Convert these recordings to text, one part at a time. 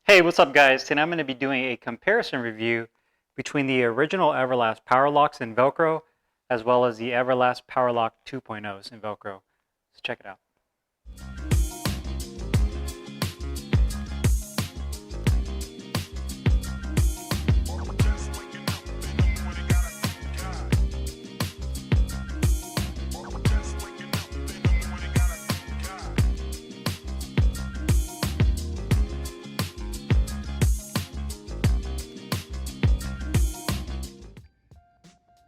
Hey, what's up guys? Today I'm going to be doing a comparison review between the original Everlast Powerlocks in VELCRO as well as the Everlast Powerlock 2.0s in VELCRO. Let's check it out.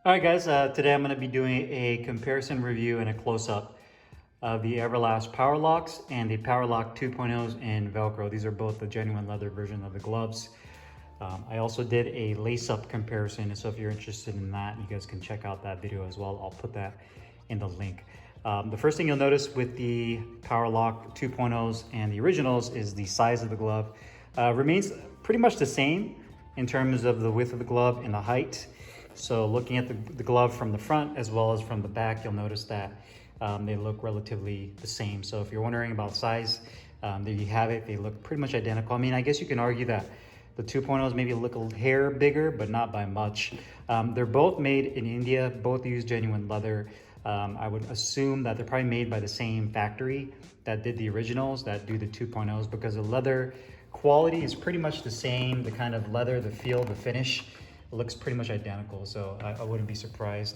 Alright guys, today I'm going to be doing a comparison review and a close-up of the Everlast Powerlocks and the Powerlock 2.0s in VELCRO. These are both the genuine leather version of the gloves. I also did a lace-up comparison, so if you're interested in that, you guys can check out that video as well. I'll put that in the link. The first thing you'll notice with the Powerlock 2.0s and the originals is the size of the glove. Remains pretty much the same in terms of the width of the glove and the height. So looking at the glove from the front as well as from the back, you'll notice that they look relatively the same. So if you're wondering about size, there you have it. They look pretty much identical. I mean, I guess you can argue that the 2.0s maybe look a hair bigger, but not by much. They're both made in India, both use genuine leather. I would assume that they're probably made by the same factory that did the originals, that do the 2.0s, because the leather quality is pretty much the same. The kind of leather, the feel, the finish, it looks pretty much identical, so I wouldn't be surprised.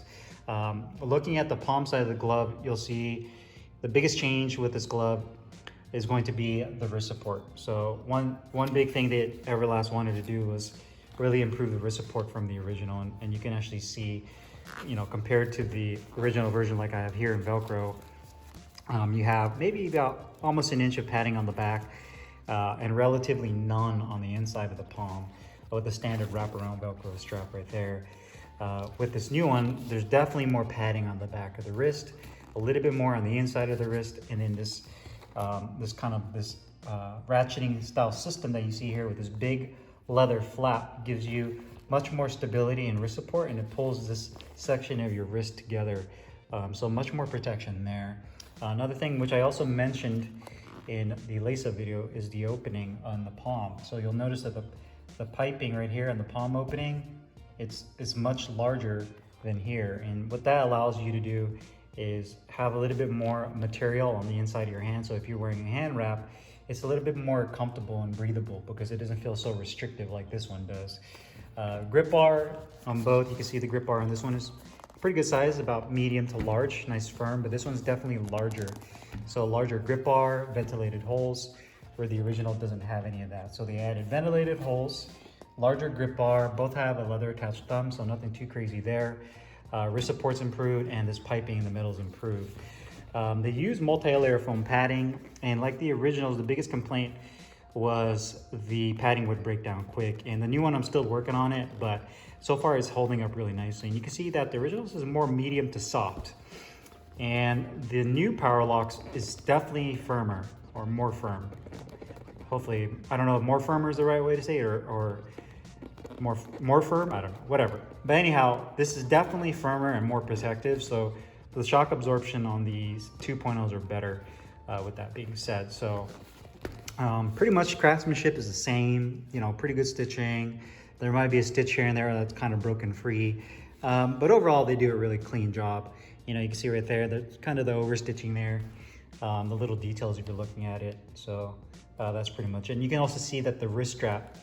Looking at the palm side of the glove, you'll see the biggest change with this glove is going to be the wrist support. So one big thing that Everlast wanted to do was really improve the wrist support from the original, and you can actually see, you know, compared to the original version like I have here in VELCRO, you have maybe about almost an inch of padding on the back and relatively none on the inside of the palm with the standard wraparound Velcro strap right there. With this new one, there's definitely more padding on the back of the wrist, a little bit more on the inside of the wrist, and then this ratcheting style system that you see here with this big leather flap gives you much more stability and wrist support, and it pulls this section of your wrist together. So much more protection there. Another thing which I also mentioned in the lace-up video is the opening on the palm. So you'll notice that the piping right here in the palm opening, it's much larger than here. And what that allows you to do is have a little bit more material on the inside of your hand. So if you're wearing a hand wrap, it's a little bit more comfortable and breathable because it doesn't feel so restrictive like this one does. Grip bar on both, you can see the grip bar on this one is pretty good size, about medium to large, nice firm, but this one's definitely larger. So larger grip bar, ventilated holes, where the original doesn't have any of that. So they added ventilated holes, larger grip bar, both have a leather attached thumb, so nothing too crazy there. Wrist support's improved, and this piping in the middle is improved. They use multi-layer foam padding, and like the originals, the biggest complaint was the padding would break down quick. And the new one, I'm still working on it, but so far it's holding up really nicely. And you can see that the originals is more medium to soft. And the new Powerlocks is definitely firmer, or more firm. Hopefully, I don't know if more firmer is the right way to say it, or more firm, I don't know, whatever. But anyhow, this is definitely firmer and more protective, so the shock absorption on these 2.0s are better, with that being said. So pretty much craftsmanship is the same, you know, pretty good stitching. There might be a stitch here and there that's kind of broken free, but overall they do a really clean job. You know, you can see right there, there's kind of the overstitching there, the little details if you're looking at it. So that's pretty much it. And you can also see that the wrist strap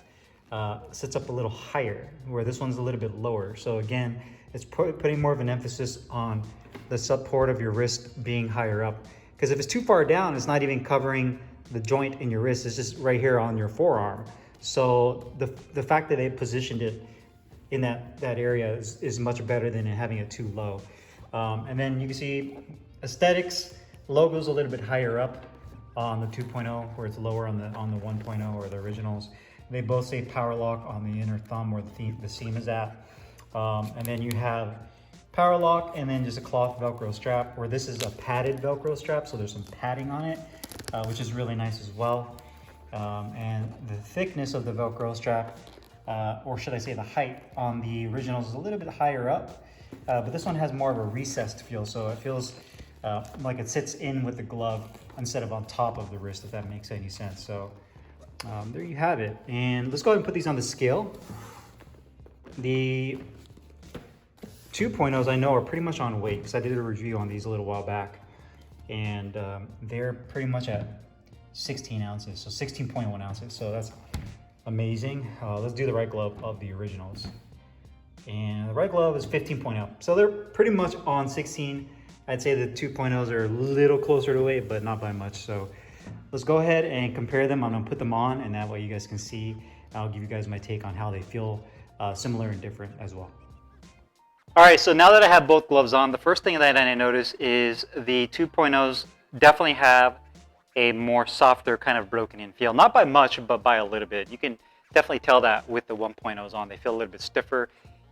sits up a little higher, where this one's a little bit lower. So again, it's putting more of an emphasis on the support of your wrist being higher up. Because if it's too far down, it's not even covering the joint in your wrist, it's just right here on your forearm. So the fact that they positioned it in that area is much better than having it too low. And then you can see aesthetics, logo's a little bit higher up on the 2.0, where it's lower on the 1.0 or the originals. They both say Powerlock on the inner thumb where the seam is at. And then you have Powerlock and then just a cloth Velcro strap, where this is a padded Velcro strap, so there's some padding on it, which is really nice as well. And the thickness of the Velcro strap, or should I say the height on the originals, is a little bit higher up, but this one has more of a recessed feel, so it feels like it sits in with the glove instead of on top of the wrist, if that makes any sense. So there you have it. And let's go ahead and put these on the scale. The 2.0s I know are pretty much on weight because I did a review on these a little while back, and they're pretty much at 16 ounces, so 16.1 ounces. So that's amazing. Let's do the right glove of the originals. And the right glove is 15.0. So they're pretty much on 16. I'd say the 2.0s are a little closer to weight, but not by much. So let's go ahead and compare them. I'm gonna put them on, and that way you guys can see. I'll give you guys my take on how they feel similar and different as well. All right, so now that I have both gloves on, the first thing that I notice is the 2.0s definitely have a more softer kind of broken in feel. Not by much, but by a little bit. You can definitely tell that with the 1.0s on. They feel a little bit stiffer.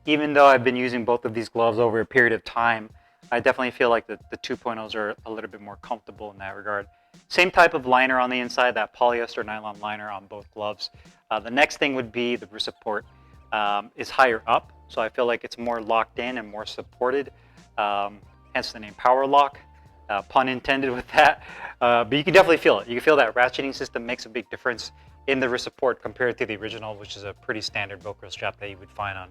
Even though I've been using both of these gloves over a period of time, I definitely feel like the 2.0s are a little bit more comfortable in that regard. Same type of liner on the inside, that polyester nylon liner on both gloves. The next thing would be the wrist support is higher up. So I feel like it's more locked in and more supported, hence the name Powerlock, pun intended with that. But you can definitely feel it. You can feel that ratcheting system makes a big difference in the wrist support compared to the original, which is a pretty standard Velcro strap that you would find on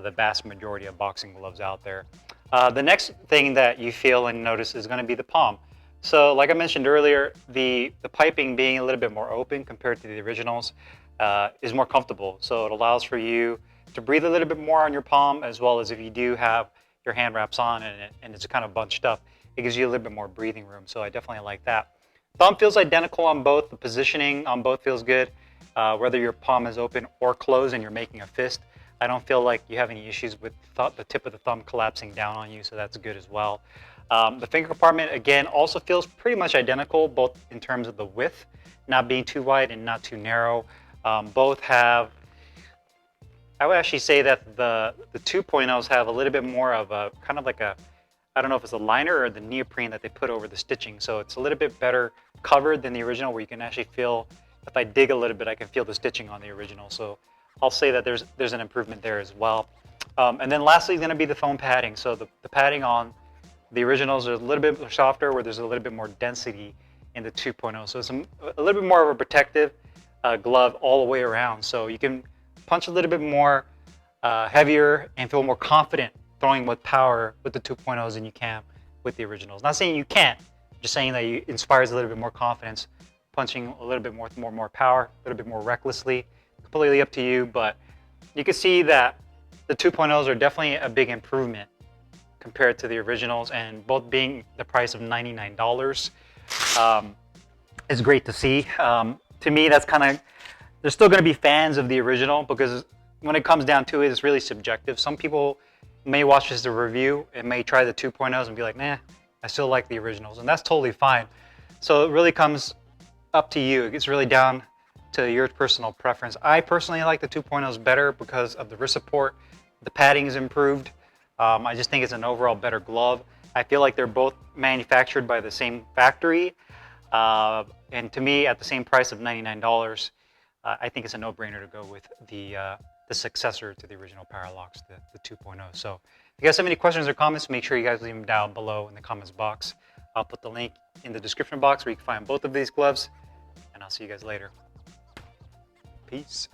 the vast majority of boxing gloves out there. The next thing that you feel and notice is going to be the palm. So like I mentioned earlier, the piping being a little bit more open compared to the originals is more comfortable. So it allows for you to breathe a little bit more on your palm, as well as if you do have your hand wraps on and it's kind of bunched up, it gives you a little bit more breathing room. So I definitely like that. Thumb feels identical on both. The positioning on both feels good. Whether your palm is open or closed and you're making a fist, I don't feel like you have any issues with the tip of the thumb collapsing down on you, so that's good as well. The finger compartment, again, also feels pretty much identical, both in terms of the width, not being too wide and not too narrow. Both have, I would actually say that the 2.0s have a little bit more of a, kind of like a, I don't know if it's a liner or the neoprene that they put over the stitching. So it's a little bit better covered than the original, where you can actually feel, if I dig a little bit, I can feel the stitching on the original. So I'll say that there's an improvement there as well. And then lastly is going to be the foam padding. So the padding on the originals are a little bit softer, where there's a little bit more density in the 2.0. So it's a little bit more of a protective glove all the way around. So you can punch a little bit more heavier and feel more confident throwing with power with the 2.0s than you can with the originals. Not saying you can't, just saying that it inspires a little bit more confidence, punching a little bit more power, a little bit more recklessly. Completely up to you, but you can see that the 2.0s are definitely a big improvement compared to the originals, and both being the price of $99 is great to see. To me, that's kind of, there's still going to be fans of the original, because when it comes down to it, it's really subjective. Some people may watch this as a review and may try the 2.0s and be like, nah, I still like the originals, and that's totally fine. So it really comes up to you. It's really down to your personal preference. I personally like the 2.0s better because of the wrist support. The padding is improved. I just think it's an overall better glove. I feel like they're both manufactured by the same factory. And to me, at the same price of $99, I think it's a no-brainer to go with the successor to the original Powerlocks, the 2.0. So if you guys have any questions or comments, make sure you guys leave them down below in the comments box. I'll put the link in the description box where you can find both of these gloves, and I'll see you guys later. Peace.